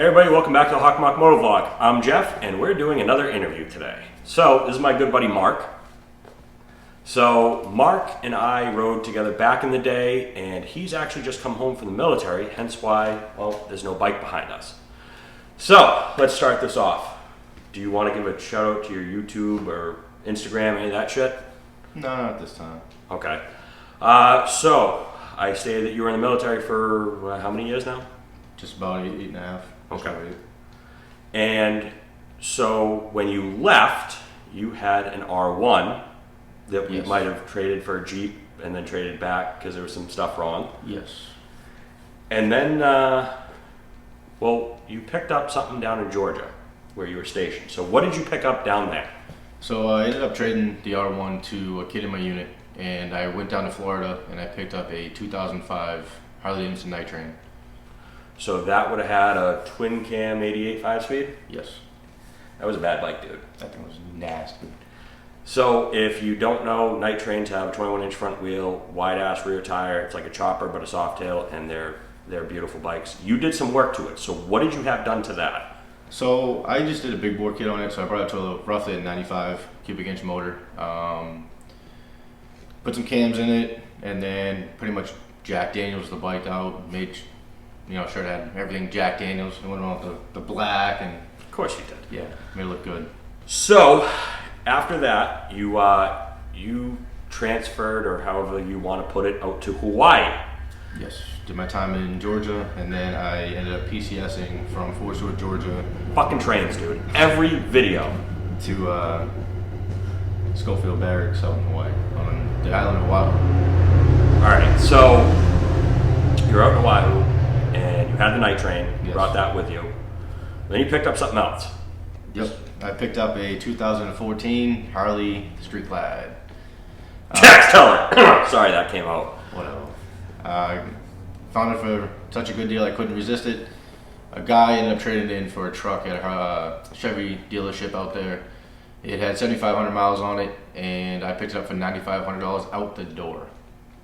Hey everybody, welcome back to the MOTOVLOG. I'm Jeff, and we're doing another interview today. So, this is my good buddy Mark. So, Mark and I rode together back in the day, and he's actually just come home from the military, hence why, well, there's no bike behind us. So, let's start this off. Do you want to give a shout out to your YouTube or Instagram, any of that shit? No, not at this time. Okay. So, I stated that you were in the military for how many years now? Just about eight and a half. Okay. And so when you left, you had an R1 that we might have traded for a Jeep and then traded back because there was some stuff wrong. Yes. And then, well, you picked up something down in Georgia where you were stationed. So what did you pick up down there? So I ended up trading the R1 to a kid in my unit, and I went down to Florida and I picked up a 2005 Harley Davidson Night Train. So that would have had a twin cam 88 5-speed? Yes. That was a bad bike, dude. That thing was nasty. So if you don't know, night trains have a 21-inch front wheel, wide-ass rear tire. It's like a chopper but a soft tail, and they're beautiful bikes. You did some work to it. So what did you have done to that? So I just did a big bore kit on it. So I brought it to roughly a 95 cubic inch motor. Put some cams in it, and then pretty much Jack Daniels the bike out. Made sure it had everything Jack Daniels. I went on with the black, and Of course you did. yeah, made it look good. So after that, you transferred, or however you want to put it, out to Hawaii. Yes, did my time in Georgia, and then I ended up PCSing from Fort Stewart, Georgia. Fucking trains, dude. Every video. To Schofield Barracks out in Hawaii, on the island of Oahu. Alright, so you're out in Oahu, and you had the night train. You Yes. brought that with you. Then you picked up something else. Yep, I picked up a 2014 Harley Street Glide. Tax teller! Sorry, that came out. Whatever. I found it for such a good deal I couldn't resist it. A guy ended up trading it in for a truck at a Chevy dealership out there. It had 7,500 miles on it, and I picked it up for $9,500 out the door.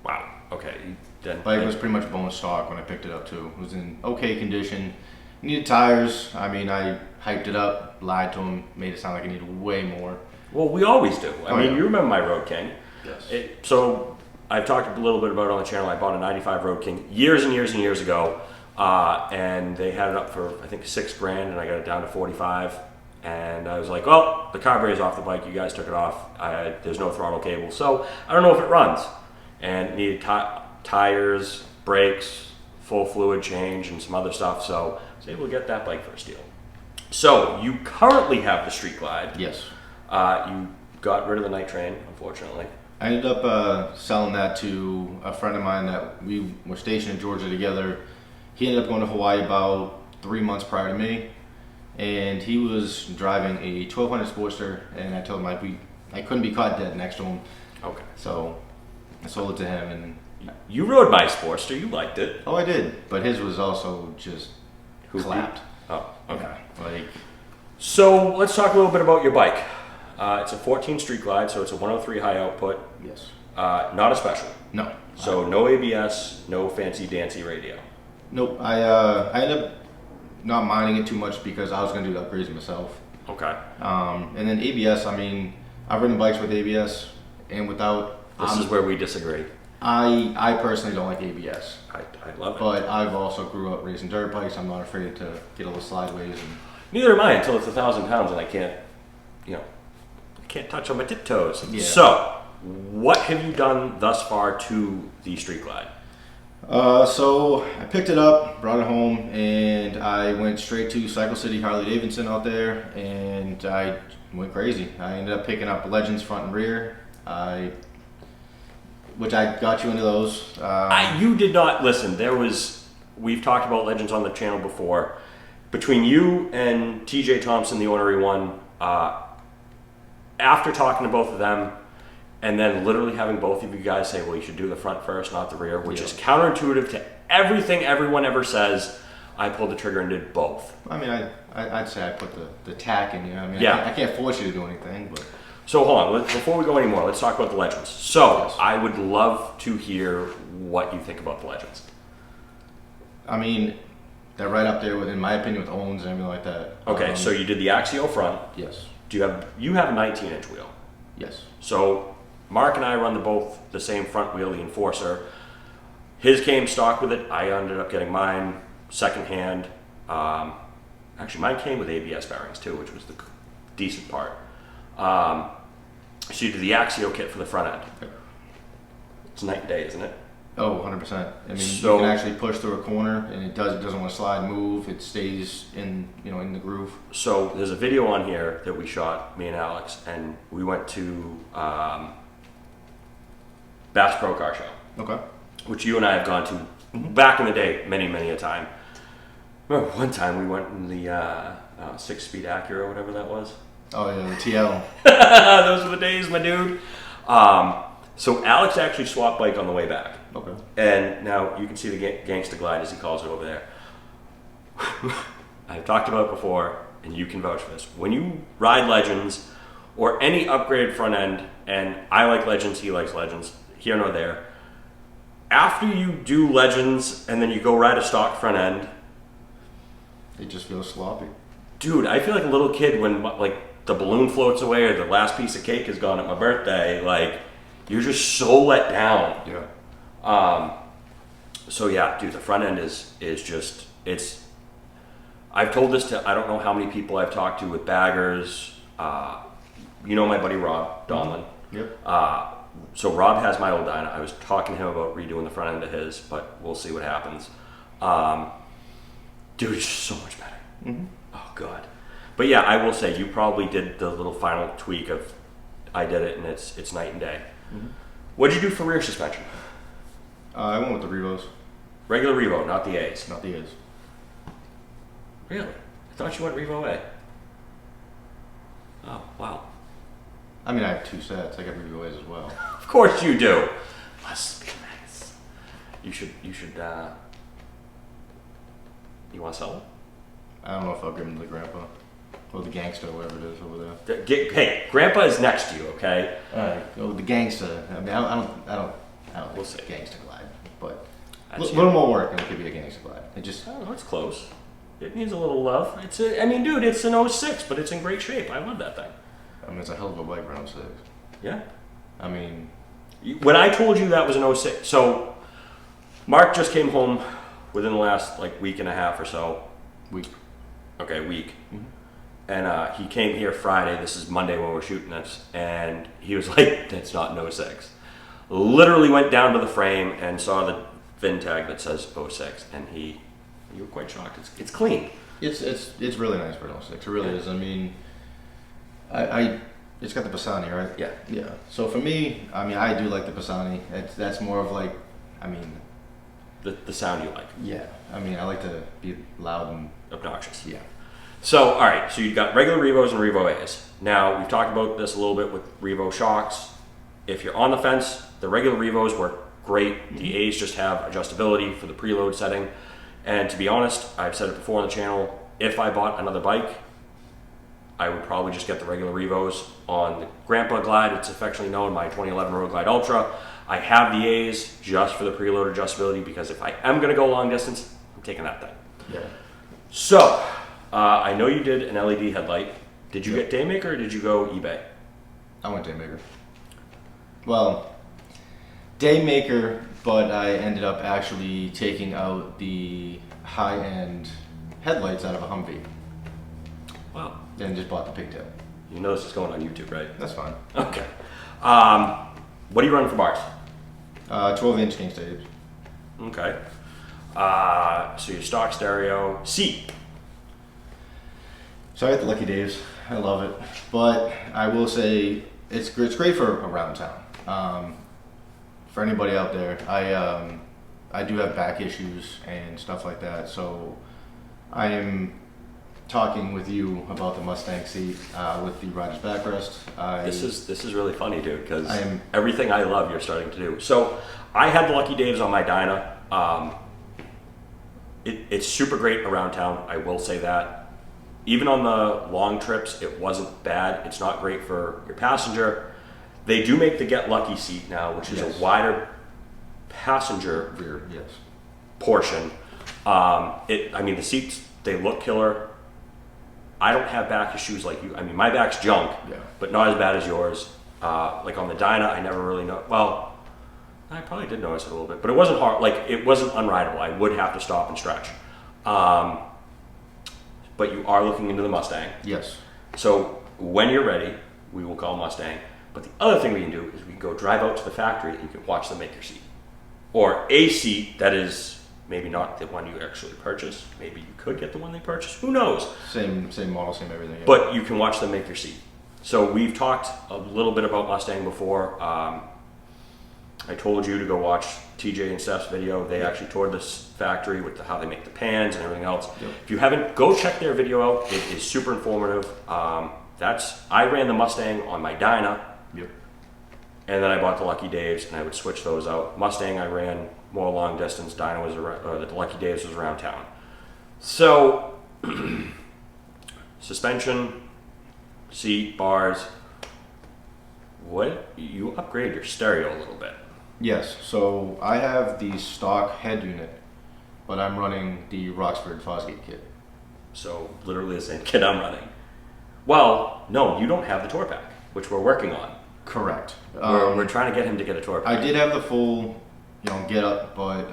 Wow, okay. Then, Bike was pretty much bone stock when I picked it up too. It was in okay condition. Needed tires. I mean, I hyped it up, lied to him, made it sound like it needed way more. well, we always do. I mean, yeah. you remember my Road King. Yes. So I've talked a little bit about it on the channel. I bought a 95 Road King years and years and years ago, and they had it up for I think $6,000, and I got it down to 45. And I was like, well, the carburetor is off the bike. You guys took it off. There's no throttle cable, so I don't know if it runs. And it needed tires, brakes, full fluid change, and some other stuff. So I was able to get that bike for a steal. So you currently have the Street Glide. Yes. You got rid of the night train, unfortunately. I ended up selling that to a friend of mine that we were stationed in Georgia together. He ended up going to Hawaii about 3 months prior to me, and he was driving a 1200 Sportster, and I told him I couldn't be caught dead next to him. Okay. So I sold it to him, and You rode my Sportster. You liked it. oh, I did, but his was also just clapped. Oh, okay. Yeah, like So let's talk a little bit about your bike. It's a 14 Street Glide, so it's a 103 high output. yes, Not a special. no, So no ABS, no fancy dancy radio. nope. I ended up not minding it too much because I was going to do the upgrades myself. Okay. And then ABS, I mean, I've ridden bikes with ABS and without. This is where we disagree. I personally don't like ABS, I love it. but I've also grew up racing dirt bikes. I'm not afraid to get a little sideways. And Neither am I until it's 1,000 pounds and I can't touch on my tiptoes. Yeah. So, what have you done thus far to the Street Glide? So I picked it up, brought it home, and I went straight to Cycle City Harley Davidson out there, and I went crazy. I ended up picking up Legends front and rear. Which I got you into those. You did not listen. We've talked about Legends on the channel before. Between you and TJ Thompson, the ornery one, after talking to both of them, and then literally having both of you guys say, well, you should do the front first, not the rear, which is counterintuitive to everything everyone ever says, I pulled the trigger and did both. I mean, I'd say I put the tack in you. I mean, Yeah. I can't force you to do anything, but. So hold on, before we go anymore, let's talk about the Legends. So, Yes. I would love to hear what you think about the Legends. I mean, They're right up there with, in my opinion, with Owens and everything like that. Okay, so you did the Axio front. Yes. You have a 19-inch wheel. Yes. So Mark and I run both the same front wheel, the Enforcer. His came stock with it. I ended up getting mine secondhand. Actually, mine came with ABS bearings too, which was the decent part. So you did the Axio kit for the front end. Yep. It's night and day, isn't it? Oh, 100%. I mean, So- you can actually push through a corner, and it doesn't want to slide, move. It stays in, in the groove. So there's a video on here that we shot, me and Alex, and we went to Bass Pro Car Show, Okay. which you and I have gone to back in the day, many, many a time. Remember one time we went in the 6-speed Acura, whatever that was. Oh yeah, the TL. Those were the days, my dude. So Alex actually swapped bike on the way back. Okay. And now you can see the gangsta glide, as he calls it, over there. I've talked about it before, and you can vouch for this. When you ride Legends or any upgraded front end, and I like Legends, he likes Legends, here nor there, after you do Legends and then you go ride a stock front end, It just feels sloppy. dude, I feel like a little kid when like the balloon floats away or the last piece of cake is gone at my birthday. Like, you're just so let down. Yeah. So yeah, dude, the front end is just, it's, I've told this to, I don't know how many people I've talked to with baggers. You know my buddy Rob Donlin. Yep. So Rob has my old Dyna. I was talking to him about redoing the front end of his, but we'll see what happens. Dude, it's just so much better. Mm-hmm. Oh god. But yeah, I will say you probably did the little final tweak of I did it and it's night and day. Mm-hmm. What'd you do for rear suspension? I went with the Revos, Regular Revo, not the A's. not the A's. Really? I thought you went Revo A. Oh, wow. I mean, I have 2 sets. I got Revo A's as well. Of course you do. Must be nice. You should, you want to sell I don't know if I'll give them to the grandpa or the gangster, whatever it is over there. it? Hey, Grandpa is next to you, okay? All right, go with the gangster. I mean, I don't We'll think see. gangster glide, but a That's little more work and it could be a gangster glide. It just I don't know, it's close. It needs a little love. I mean, dude, it's an 06, but it's in great shape. I love that thing. I mean, it's a hell of a bike round 6. Yeah. I mean, When I told you that was an 06, so Mark just came home within the last like week and a half or so. week. Okay, week. Mhm. And he came here Friday. This is Monday when we're shooting this. And he was like, that's not an 06. Literally went down to the frame and saw the VIN tag that says 06. And you were quite shocked. It's clean. It's really nice for an 06. It really Yeah. is. I mean, it's got the Pisani, right? Yeah. Yeah. So for me, I mean, I do like the Pisani. That's more of like, I mean, The sound you like. yeah. I mean, I like to be loud and Obnoxious. yeah. So, all right, so you've got regular Revos and Revo A's. Now, we've talked about this a little bit with Revo shocks. If you're on the fence, the regular Revos work great. The A's just have adjustability for the preload setting. And to be honest, I've said it before on the channel, if I bought another bike, I would probably just get the regular Revos. On the Grandpa Glide, it's affectionately known, my 2011 Road Glide Ultra. I have the A's just for the preload adjustability because if I am going to go long distance, I'm taking that thing. Yeah. So, I know you did an LED headlight. Did you Yep. get Daymaker or did you go eBay? I went Daymaker. Well, Daymaker, but I ended up actually taking out the high-end headlights out of a Humvee Wow. and just bought the pigtail. You know this is going on YouTube, right? That's fine. Okay. What are you running for bars? 12-inch gangsta Apes. Okay. So your stock stereo. Seat. So I got the Lucky Daves. I love it, but I will say it's great for around town. For anybody out there, I do have back issues and stuff like that, so I am talking with you about the Mustang seat with the rider's backrest. This is really funny, dude, because I am- everything I love you're starting to do. So I had the Lucky Daves on my Dyna. It's super great around town, I will say that. Even on the long trips, it wasn't bad. It's not great for your passenger. They do make the Get Lucky seat now, which is Yes. a wider passenger Rear, yes. portion. I mean, the seats, they look killer. I don't have back issues like you. I mean, my back's junk, but not as bad as yours. Like on the Dyna, I never really know. Well, I probably did notice it a little bit, but it wasn't hard. Like, it wasn't unrideable. I would have to stop and stretch. But you are looking into the Mustang. Yes. So when you're ready, we will call Mustang. But the other thing we can do is we can go drive out to the factory and you can watch them make your seat. Or a seat that is maybe not the one you actually purchased. Maybe you could get the one they purchased. Who knows? Same model, same everything. Yeah. But you can watch them make your seat. So we've talked a little bit about Mustang before. I told you to go watch TJ and Steph's video. They actually toured this factory with how they make the pans and everything else. Yep. If you haven't, go check their video out. It is super informative. I ran the Mustang on my Dyna. Yep. And then I bought the Lucky Daves, and I would switch those out. Mustang, I ran more long distance. Dyna was around, the Lucky Daves was around town. So, suspension, seat, bars. What? You upgrade your stereo a little bit. Yes. So I have the stock head unit, but I'm running the Roxford Fosgate kit. So literally the same kit I'm running. Well, no, you don't have the tour pack, which we're working on. Correct. We're trying to get him to get a tour pack. I did have the full, get up, but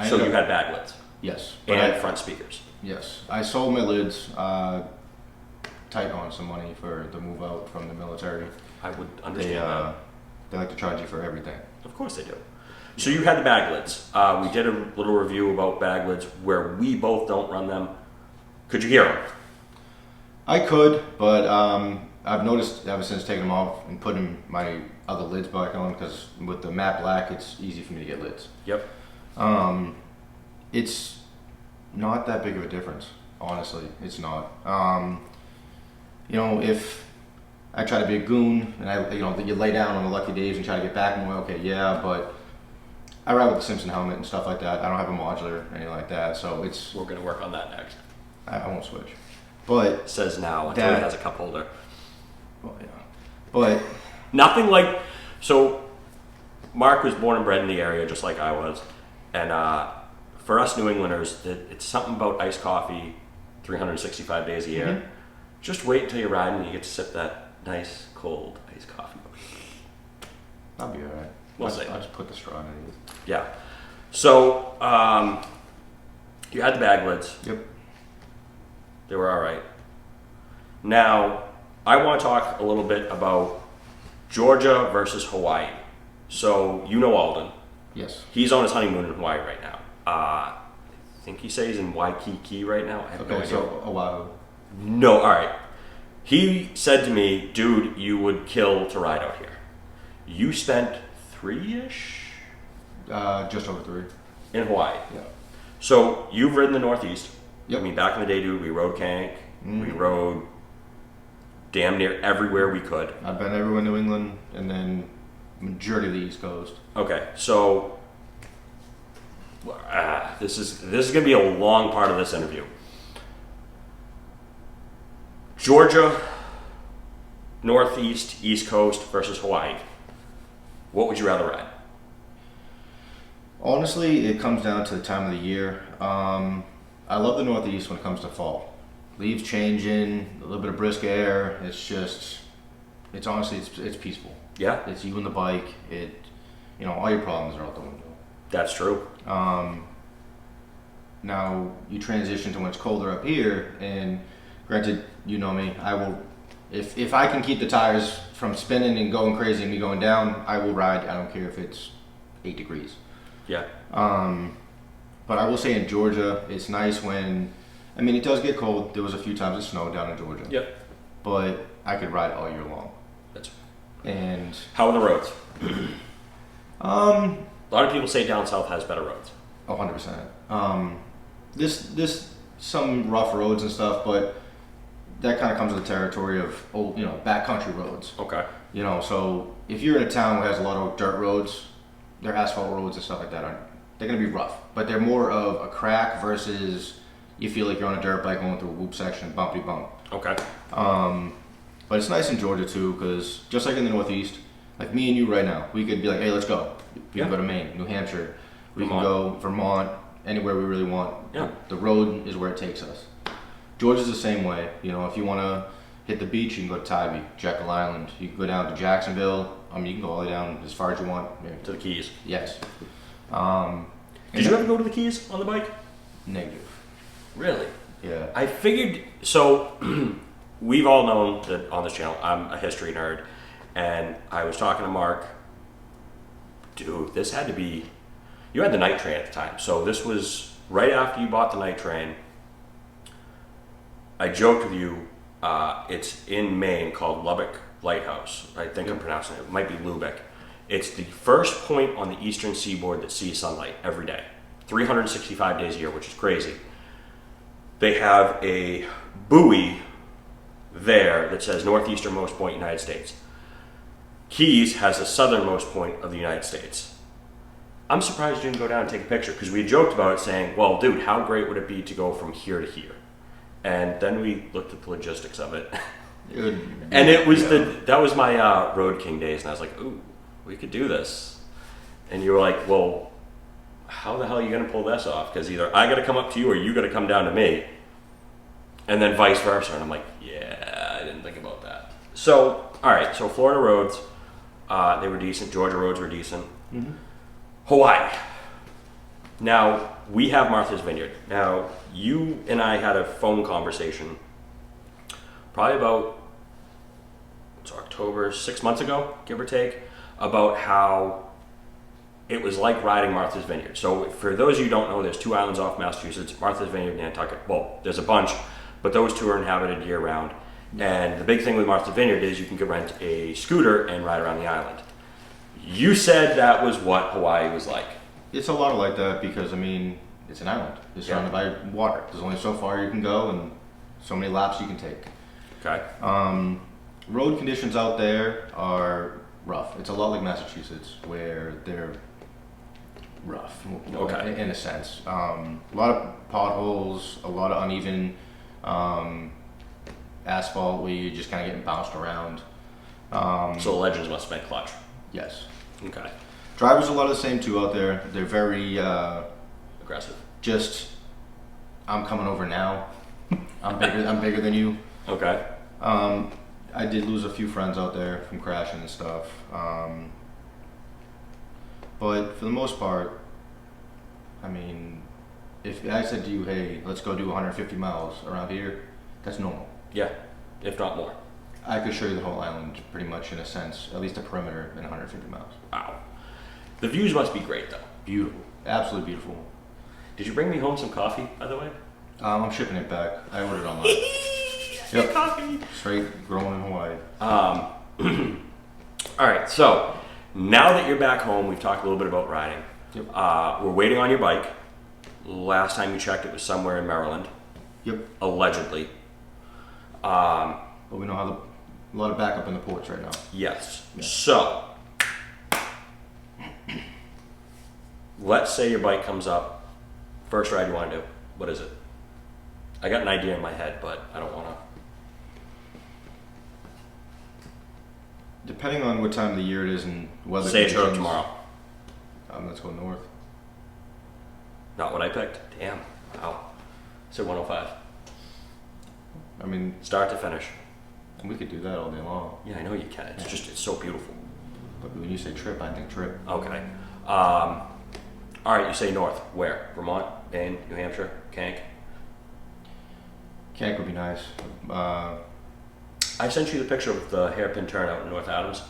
So you had bag lids. Yes. And front speakers. Yes. I sold my lids, tight on some money for the move out from the military. I would understand that. They like to charge you for everything. Of course they do. So you had the bag lids. We did a little review about bag lids where we both don't run them. Could you hear them? I could, but I've noticed ever since taking them off and putting my other lids back on, because with the matte black, it's easy for me to get lids. Yep. It's not that big of a difference, honestly. It's not. If I try to be a goon and you lay down on the Lucky Days and try to get back more, okay, yeah, but I ride with the Simpson helmet and stuff like that. I don't have a modular or anything like that, so it's. We're gonna work on that next. I won't switch. But it says now until it has a cup holder. Well, yeah. But nothing like. So Mark was born and bred in the area just like I was, and for us New Englanders, it's something about iced coffee 365 days a year. Mm-hmm. Just wait until you're riding and you get to sip that nice cold iced coffee. I'll be alright. I'll just put the straw in it. Yeah. So you had the bag lids. Yep. They were all right. Now, I want to talk a little bit about Georgia versus Hawaii. So, you know Alden. Yes. He's on his honeymoon in Hawaii right now. I think he says he's in Waikiki right now. I have no idea. So Oahu. No, all right. He said to me, dude, you would kill to ride out here. You spent 3-ish? Just over 3. In Hawaii. Yeah. So, you've ridden the Northeast. Yep. I mean, back in the day, dude, we rode Kank. We rode damn near everywhere we could. I've been everywhere in New England, and then majority of the East Coast. Okay, so this is going to be a long part of this interview. Georgia, Northeast, East Coast versus Hawaii. What would you rather ride? Honestly, it comes down to the time of the year. I love the Northeast when it comes to fall. Leaves changing, a little bit of brisk air. It's honestly, it's peaceful. Yeah. It's you and the bike. All your problems are out the window. That's true. Now you transition to when it's colder up here, and granted, you know me, I will, if I can keep the tires from spinning and going crazy and me going down, I will ride. I don't care if it's 8 degrees. Yeah. But I will say in Georgia, it's nice when, it does get cold. There was a few times it snowed down in Georgia. Yep. But I could ride all year long. That's. And how are the roads? A lot of people say down south has better roads. 100%. This some rough roads and stuff, but that kind of comes with the territory of old, backcountry roads. Okay. So if you're in a town that has a lot of dirt roads, their asphalt roads and stuff like that they're gonna be rough, but they're more of a crack versus you feel like you're on a dirt bike going through a whoop section, bumpy bump. Okay. But it's nice in Georgia too, because just like in the Northeast, like me and you right now, we could be like, hey, let's go. We can go to Maine, New Hampshire, we can go Vermont, anywhere we really want. Yeah. The road is where it takes us. Georgia's the same way. You know, if you want to hit the beach, you can go to Tybee, Jekyll Island. You can go down to Jacksonville. I mean, you can go all the way down as far as you want. To the Keys. Yes. Did you ever go to the Keys on the bike? Negative. Really? Yeah. I figured, so we've all known that on this channel, I'm a history nerd, and I was talking to Mark, dude, this had to be, you had the night train at the time, so this was right after you bought the night train. I joked with you, it's in Maine called Lubbock Lighthouse. I think I'm pronouncing it. It might be Lubeck. It's the first point on the eastern seaboard that sees sunlight every day, 365 days a year, which is crazy. They have a buoy there that says northeasternmost point United States. Keys has the southernmost point of the United States. I'm surprised you didn't go down and take a picture, because we had joked about it saying, well, dude, how great would it be to go from here to here? And then we looked at the logistics of it. And it was that was my Road King days, and I was like, ooh, we could do this. And you were like, well, how the hell are you going to pull this off? Because either I got to come up to you or you got to come down to me. And then vice versa. And I'm like, yeah, I didn't think about that. So, all right, so Florida roads, they were decent. Georgia roads were decent. Mm-hmm. Hawaii. Now, we have Martha's Vineyard. Now, you and I had a phone conversation probably about, it's October, 6 months ago, give or take, about how it was like riding Martha's Vineyard. So for those of you who don't know, there's 2 islands off Massachusetts, Martha's Vineyard and Nantucket. Well, there's a bunch, but those 2 are inhabited year round. And the big thing with Martha's Vineyard is you can rent a scooter and ride around the island. You said that was what Hawaii was like. It's a lot like that because, I mean, it's an island. It's surrounded by water. There's only so far you can go and so many laps you can take. Okay. Road conditions out there are rough. It's a lot like Massachusetts where they're rough, Okay. in a sense. A lot of potholes, a lot of uneven asphalt where you're just kind of getting bounced around. So the legends must have been clutch. Yes. Okay. Drivers are a lot of the same too out there. They're very Aggressive. just, I'm coming over now. I'm bigger than you. Okay. I did lose a few friends out there from crashing and stuff. But for the most part, I mean, if I said to you, hey, let's go do 150 miles around here, that's normal. Yeah, if not more. I could show you the whole island pretty much in a sense, at least a perimeter in 150 miles. Wow. The views must be great though. Beautiful. Absolutely beautiful. Did you bring me home some coffee, by the way? I'm shipping it back. I ordered online. Yep. Coffee. Straight grown in Hawaii. All right, so now that you're back home, we've talked a little bit about riding. Yep. We're waiting on your bike. Last time you checked, it was somewhere in Maryland, Yep. allegedly. But we know how a lot of backup in the ports right now. Yes. Yeah. So, let's say your bike comes up. First ride you want to do. What is it? I got an idea in my head, but I don't want to. Depending on what time of the year it is and weather Say it's conditions. tomorrow. Let's go north. Not what I picked. Damn. Wow. So 105. I mean, Start to finish. we could do that all day long. Yeah, I know you can. It's just, it's so beautiful. But when you say trip, I think trip. Okay. All right, you say north. Where? Vermont, Maine, New Hampshire, Kank? Kank would be nice. I sent you the picture of the hairpin turnout in North Adams.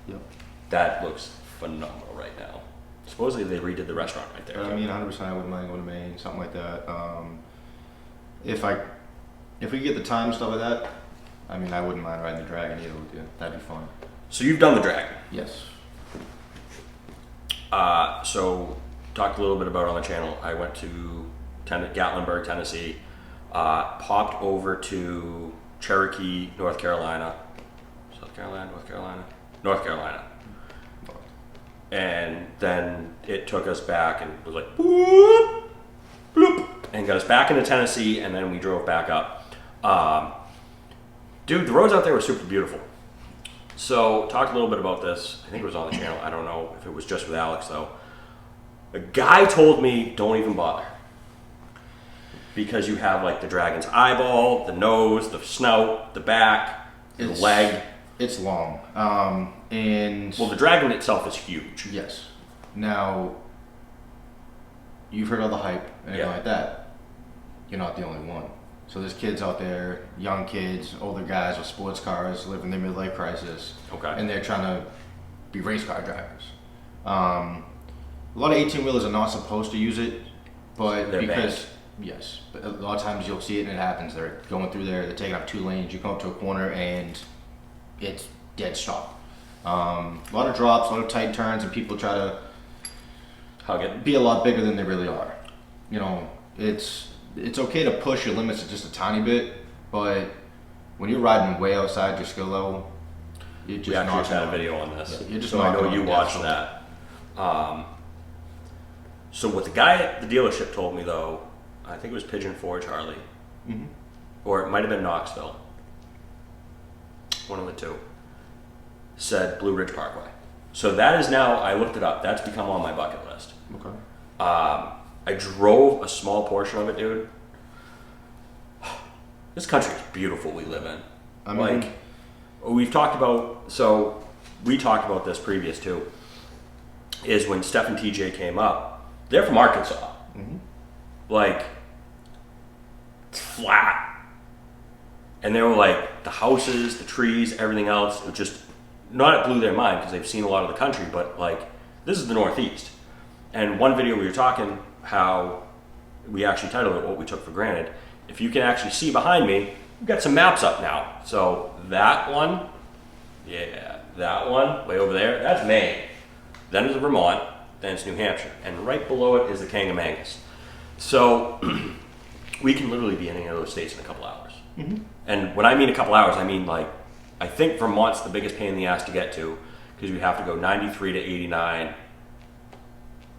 Yep. That looks phenomenal right now. Supposedly they redid the restaurant right there. But I mean, 100%, I wouldn't mind going to Maine, something like that. If we get the time and stuff like that, I mean, I wouldn't mind riding the dragon either with you. That'd be fun. So you've done the dragon. Yes. So talked a little bit about it on the channel. I went to Gatlinburg, Tennessee, popped over to Cherokee, North Carolina, North Carolina. And then it took us back and was like, boop, bloop, and got us back into Tennessee, and then we drove back up. Dude, the roads out there were super beautiful. So, talked a little bit about this. I think it was on the channel. I don't know if it was just with Alex, though. A guy told me, don't even bother. because you have like the dragon's eyeball, the nose, the snout, the back, the leg. It's long. And well, the dragon itself is huge. yes. Now, you've heard all the hype and everything like that. You're not the only one. So there's kids out there, young kids, older guys with sports cars, living their midlife crisis. Okay. And they're trying to be race car drivers. A lot of 18-wheelers are not supposed to use it, but They're because yes, but a lot of times you'll see it and it happens. They're going through there, they're taking up 2 lanes. You come up to a corner and it's dead stop. A lot of drops, a lot of tight turns, and people try to Hug it. be a lot bigger than they really are. You know, it's okay to push your limits just a tiny bit, but when you're riding way outside your skill level, you're just We actually not just had a gonna- video on this. Yeah, you're just so I not know gonna you get watched sold. that. So what the guy at the dealership told me though, I think it was Pigeon Forge Harley, or it might have been Knoxville, one of the two, said Blue Ridge Parkway. So that is now, I looked it up, that's become on my bucket list. Okay. I drove a small portion of it, dude. This country is beautiful we live in. I mean- Like, we've talked about, so we talked about this previous too, is when Steph and TJ came up, they're from Arkansas. Like, it's flat. And they were like, the houses, the trees, everything else, it just, not it blew their mind because they've seen a lot of the country, but like, this is the Northeast. And one video we were talking how we actually titled it What We Took for Granted. If you can actually see behind me, we've got some maps up now. So that one, yeah, that one way over there, that's Maine. Then it's Vermont, then it's New Hampshire. And right below it is the Kangamangas. So we can literally be in any of those states in a couple hours. And when I mean a couple hours, I mean like, I think Vermont's the biggest pain in the ass to get to because you have to go 93 to 89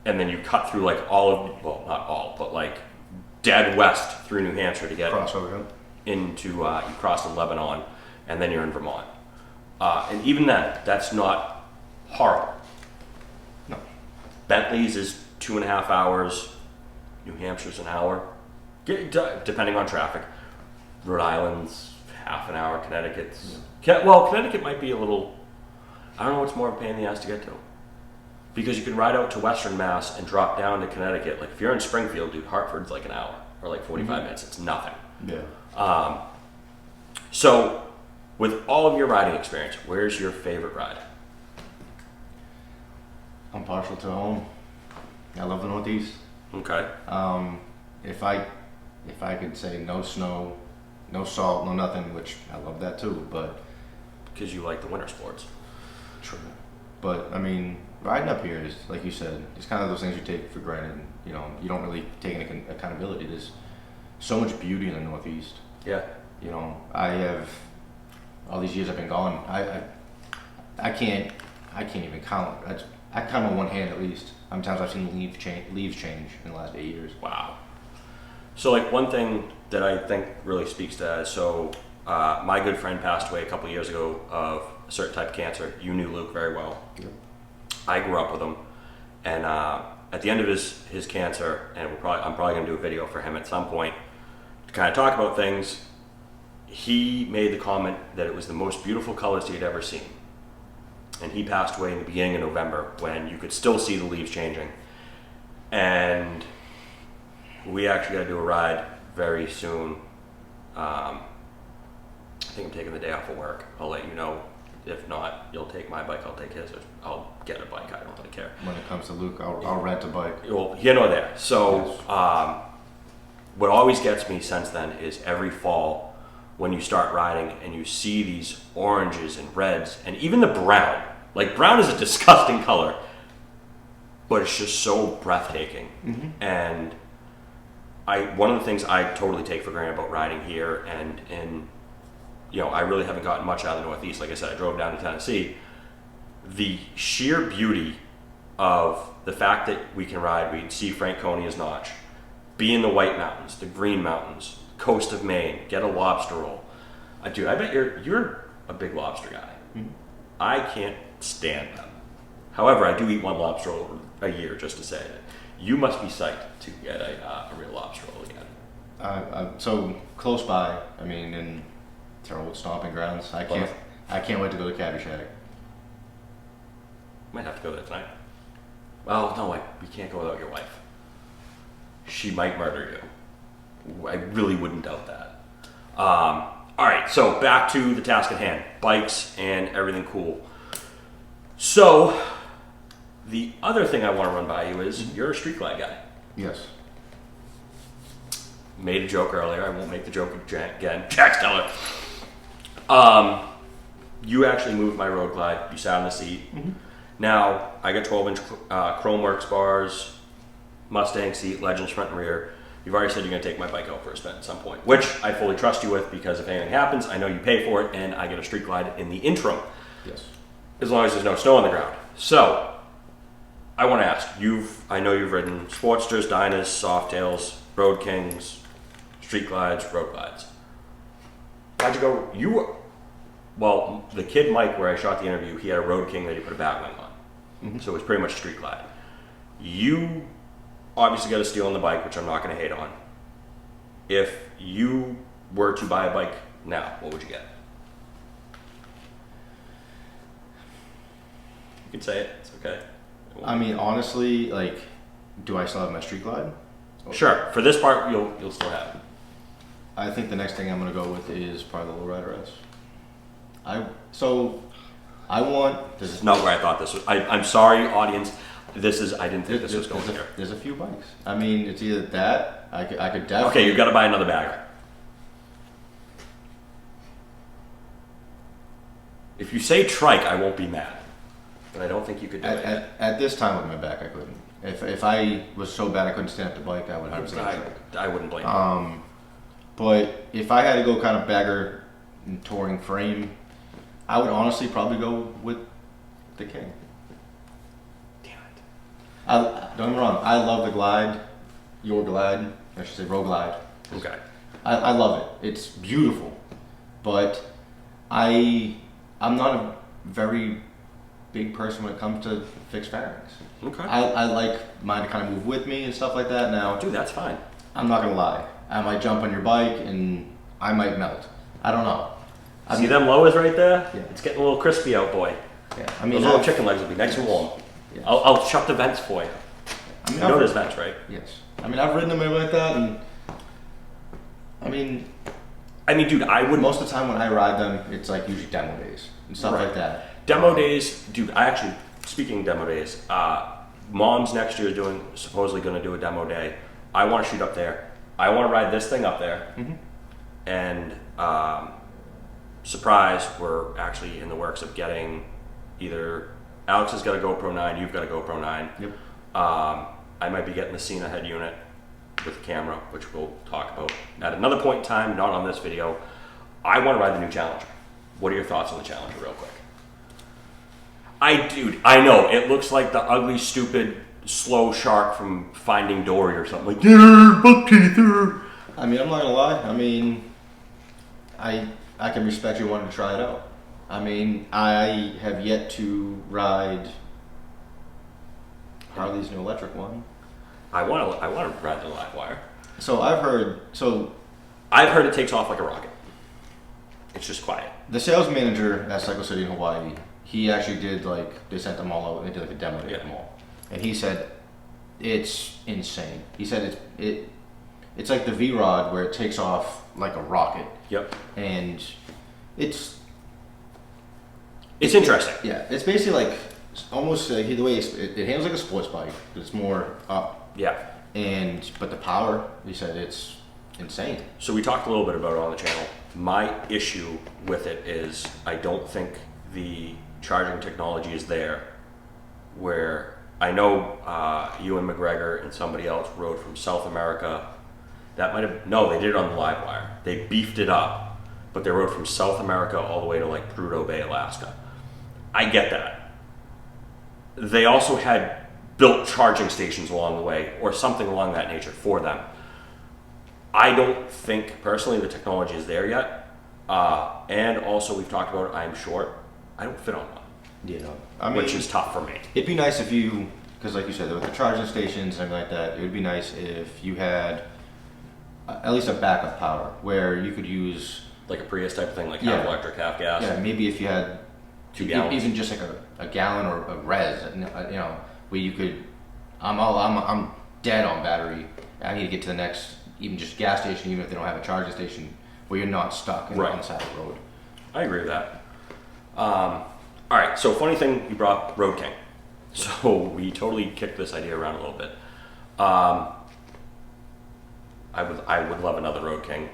and then you cut through like all of, well, not all, but like dead west through New Hampshire to get Crossover. into, you cross the Lebanon and then you're in Vermont. And even then, that's not horrible. No. Bentley's is 2.5 hours. New Hampshire's an hour, depending on traffic. Rhode Island's half an hour. Connecticut's well, Connecticut might be a little. I don't know what's more of a pain in the ass to get to, because you can ride out to Western Mass and drop down to Connecticut. Like if you're in Springfield, dude, Hartford's like an hour or like 45 minutes. It's nothing. Yeah. So, with all of your riding experience, where's your favorite ride? I'm partial to home. I love the Northeast. Okay. If I could say no snow, no salt, no nothing, which I love that too, but Because you like the winter sports. true. But I mean, riding up here is, like you said, it's kind of those things you take for granted. You know, you don't really take any accountability. There's so much beauty in the Northeast. Yeah. You know, I have all these years I've been gone. I can't even count. I count on one hand at least how many times I've seen leaves change in the last 8 years. Wow. So like one thing that I think really speaks to that, so my good friend passed away a couple years ago of a certain type of cancer. You knew Luke very well. Yep. I grew up with him, and at the end of his cancer, and I'm probably going to do a video for him at some point to kind of talk about things. He made the comment that it was the most beautiful colors he had ever seen, and he passed away in the beginning of November when you could still see the leaves changing. And we actually got to do a ride very soon. I think I'm taking the day off of work. I'll let you know. If not, you'll take my bike, I'll take his, or I'll get a bike, I don't really care. When it comes to Luke, I'll rent a bike. Well, here nor there. So, what always gets me since then is every fall when you start riding and you see these oranges and reds and even the brown. Like, brown is a disgusting color, but it's just so breathtaking. And one of the things I totally take for granted about riding here and in, you know, I really haven't gotten much out of the Northeast. Like I said, I drove down to Tennessee. The sheer beauty of the fact that we can ride, we can see Franconia's Notch, be in the White Mountains, the Green Mountains, coast of Maine, get a lobster roll. Dude, I bet you're a big lobster guy. I can't stand them. However, I do eat one lobster roll a year, just to say it. You must be psyched to get a real lobster roll again. So close by. I mean, in their old stomping grounds. I can't wait to go to Caddy Shack. Might have to go there tonight. Well, no, you can't go without your wife. She might murder you. I really wouldn't doubt that. All right, so back to the task at hand. Bikes and everything cool. So, the other thing I want to run by you is you're a street glide guy. Yes. Made a joke earlier. I won't make the joke again. Jack Steller. You actually moved my road glide. You sat on the seat. Mm-hmm. Now, I got 12-inch Chromeworks bars, Mustang seat, Legends front and rear. You've already said you're going to take my bike out for a spin at some point, which I fully trust you with because if anything happens, I know you pay for it and I get a street glide in the interim. Yes. As long as there's no snow on the ground. So, I want to ask, I know you've ridden Sportsters, Dynas, Softails, Road Kings, street glides, road glides. How'd you go? Well, the kid Mike, where I shot the interview, he had a Road King that he put a back wing on. Mm-hmm. So it was pretty much street glide. You obviously got a steal on the bike, which I'm not going to hate on. If you were to buy a bike now, what would you get? You can say it. It's okay. I mean, honestly, like, do I still have my street glide? Sure. For this part, you'll still have it. I think the next thing I'm going to go with is probably the Lowrider S. This is not where I thought this was. I'm sorry, audience. I didn't think this was going here. There's a few bikes. I mean, it's either that, I could definitely... Okay, you've got to buy another bagger. If you say trike, I won't be mad. But I don't think you could do it. At this time with my back, I couldn't. If I was so bad I couldn't stand up the bike, I would have I wouldn't blame you. But if I had to go kind of bagger and touring frame, I would honestly probably go with the King. Damn it. Don't get me wrong, I love the glide, your glide, I should say road glide. Okay. I love it. It's beautiful. But I'm not a very big person when it comes to fixed fairings. Okay. I like mine to kind of move with me and stuff like that. Now, dude, that's fine. I'm not gonna lie. I might jump on your bike and I might melt. I don't know. See them lowers right there? Yeah. It's getting a little crispy out, boy. Yeah. I mean, those little chicken legs will be nice and warm. Yeah. I'll shut the vents for you. You know there's vents, right? Yes. I mean, I've ridden them like that, and I mean, dude, I would. Most of the time when I ride them, it's like usually demo days and stuff like that. Demo days, dude. Speaking of demo days, Mom's next year is supposedly going to do a demo day. I want to shoot up there. I want to ride this thing up there, and surprise, we're actually in the works of getting either Alex has got a GoPro 9, you've got a GoPro 9. Yep. I might be getting the Cena head unit with the camera, which we'll talk about at another point in time, not on this video. I want to ride the new Challenger. What are your thoughts on the Challenger, real quick? I know it looks like the ugly, stupid, slow shark from Finding Dory or something like. Buck teeth. I mean, I'm not gonna lie. I mean, I can respect you wanting to try it out. I mean, I have yet to ride Harley's new electric one. I want to ride the live wire. So I've heard it takes off like a rocket. It's just quiet. The sales manager at Cycle City in Hawaii, he actually did they sent them all out. They did like a demo day of them all, and he said it's insane. He said it's like the V-Rod where it takes off like a rocket. Yep. And it's interesting. Yeah, it's basically like almost the way it handles like a sports bike, but it's more up. Yeah. But the power, he said it's insane. So we talked a little bit about it on the channel. My issue with it is I don't think the charging technology is there. Where I know Ewan McGregor and somebody else rode from South America. They did it on the live wire. They beefed it up, but they rode from South America all the way to like Prudhoe Bay, Alaska. I get that. They also had built charging stations along the way or something along that nature for them. I don't think personally the technology is there yet. And also we've talked about I'm short. I don't fit on one. Yeah. Which is tough for me. It'd be nice if because like you said, with the charging stations and everything like that, it would be nice if you had at least a backup power where you could use Like a Prius type of thing, like Yeah. half electric, half gas. yeah, maybe if you had 2 gallons. even just like a gallon or a res, where you could. I'm dead on battery. I need to get to the next, even just gas station, even if they don't have a charging station, where you're not stuck Right. on the side of the road. I agree with that. All right, so funny thing, you brought Road King. So we totally kicked this idea around a little bit. I would love another Road King.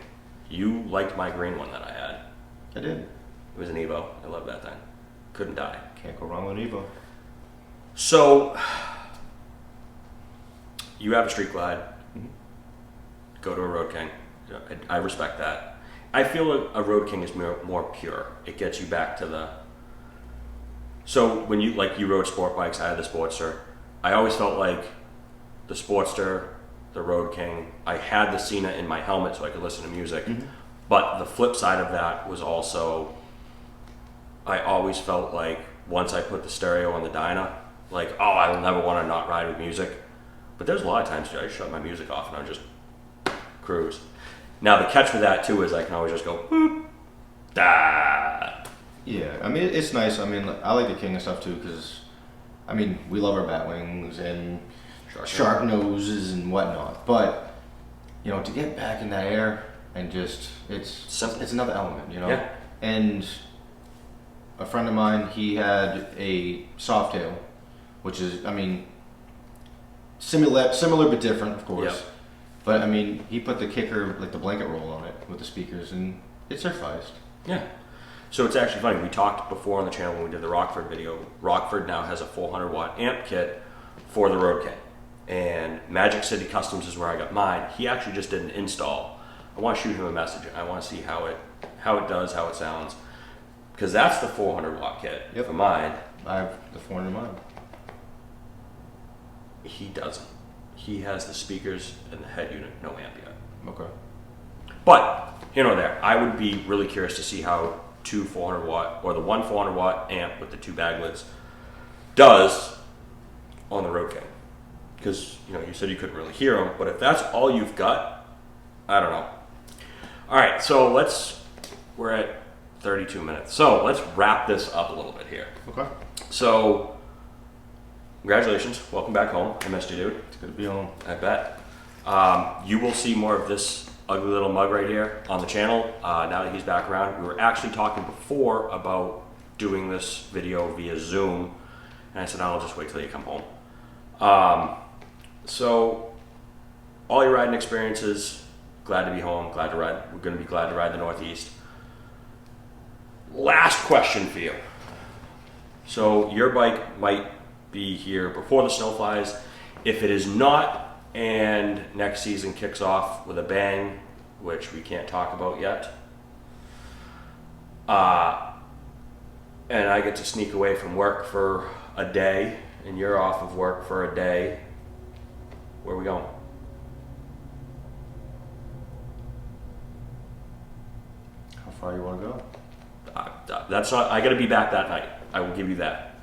You liked my green one that I had. I did. It was an Evo. I love that thing. Couldn't die. Can't go wrong with Evo. So you have a Street Glide. Go to a Road King. I respect that. I feel a Road King is more pure. It gets you back to the. So when you rode sport bikes, I had the Sportster. I always felt like the Sportster, the Road King. I had the Cena in my helmet so I could listen to music. But the flip side of that was also, I always felt like once I put the stereo on the Dyna, like, oh, I will never want to not ride with music. But there's a lot of times I just shut my music off and I just cruise. Now the catch with that too is I can always just go boop, da. Yeah, I mean it's nice. I mean I like the King and stuff too because, I mean we love our bat wings and shark noses and whatnot. But to get back in that air and just it's another element, Yeah. And a friend of mine, he had a Softail, which is similar but different, of course. Yep. But I mean, he put the kicker, like the blanket roll on it with the speakers, and it sufficed. Yeah. So it's actually funny. We talked before on the channel when we did the Rockford video. Rockford now has a 400 watt amp kit for the Road King. And Magic City Customs is where I got mine. He actually just did an install. I want to shoot him a message. I want to see how it does, how it sounds. Because that's the 400 watt kit for mine. I have the 400 mine. He doesn't. He has the speakers and the head unit, no amp yet. Okay. But, there. I would be really curious to see how two 400 watt, or the one 400 watt amp with the 2 bag lids does on the Road King. Because, you said you couldn't really hear them, but if that's all you've got, I don't know. All right, so we're at 32 minutes. So let's wrap this up a little bit here. Okay. So, congratulations. Welcome back home. I missed you, dude. It's good to be home. I bet. You will see more of this ugly little mug right here on the channel now that he's back around. We were actually talking before about doing this video via Zoom, and I said, I'll just wait till you come home. So, all your riding experiences, glad to be home, glad to ride. We're going to be glad to ride the Northeast. Last question for you. So, your bike might be here before the snow flies. If it is not, and next season kicks off with a bang, which we can't talk about yet, and I get to sneak away from work for a day, and you're off of work for a day, where are we going? How far you want to go? That's not. I got to be back that night. I will give you that.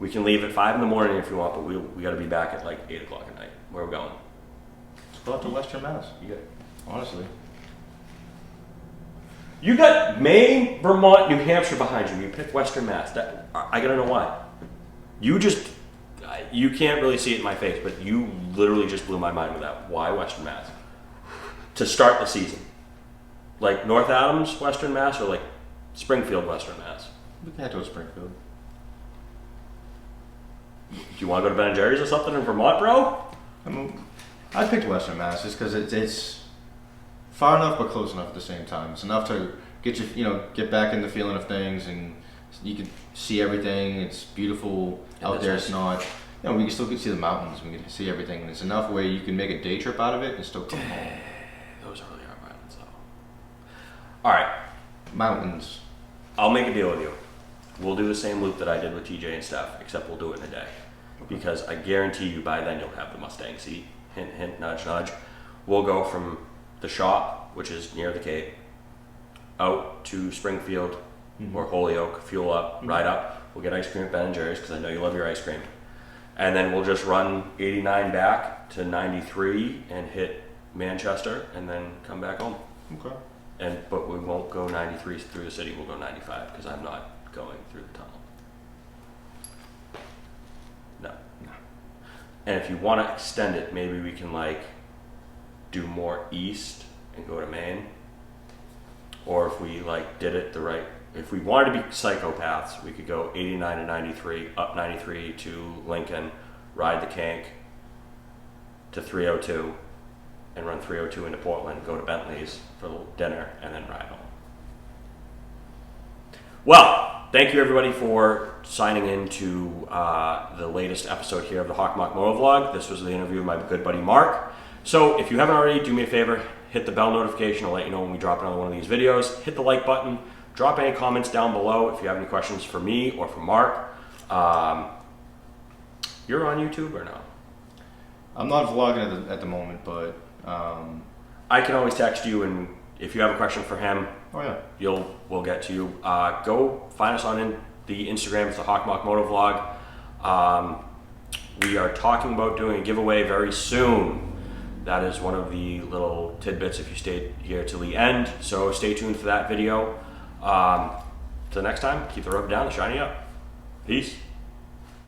We can leave at 5 in the morning if you want, but we got to be back at like 8 o'clock at night. Where are we going? Let's go out to Western Mass. You got. Honestly. You got Maine, Vermont, New Hampshire behind you. You picked Western Mass. I gotta know why. You can't really see it in my face, but you literally just blew my mind with that. Why Western Mass? To start the season. Like North Adams, Western Mass, or like Springfield, Western Mass? We can head to Springfield. Do you want to go to Ben & Jerry's or something in Vermont, bro? I picked Western Mass just because it's far enough but close enough at the same time. It's enough to get you, get back in the feeling of things, and you can see everything. It's beautiful out there. It's not, we can still see the mountains. We can see everything, and it's enough where you can make a day trip out of it and still come home. Those are really hard mountains, though. All right, mountains. I'll make a deal with you. We'll do the same loop that I did with TJ and Steph, except we'll do it in a day. Okay. Because I guarantee you by then you'll have the Mustang seat. Hint, hint, nudge, nudge. We'll go from the shop, which is near the Cape, out to Springfield or Holyoke, fuel up, ride up. We'll get ice cream at Ben & Jerry's because I know you love your ice cream. And then we'll just run 89 back to 93 and hit Manchester and then come back home. Okay. But we won't go 93 through the city. We'll go 95 because I'm not going through the tunnel. No. And if you want to extend it, maybe we can like do more east and go to Maine. Or if we like did it the right, if we wanted to be psychopaths, we could go 89 to 93, up 93 to Lincoln, ride the Kank to 302, and run 302 into Portland, go to Bentley's for a little dinner, and then ride home. Well, thank you everybody for signing in to the latest episode here of the Hawkmock MOTOVLOG. This was the interview with my good buddy Mark. So if you haven't already, do me a favor, hit the bell notification. I'll let you know when we drop another one of these videos. Hit the like button. Drop any comments down below if you have any questions for me or for Mark. You're on YouTube or no? I'm not vlogging at the moment, but I can always text you, and if you have a question for him, oh yeah, we'll get to you. Go find us on the Instagram. It's the Hawkmock MOTOVLOG. We are talking about doing a giveaway very soon. That is one of the little tidbits if you stayed here till the end. So stay tuned for that video. Till next time, keep the rub down and shiny up. Peace.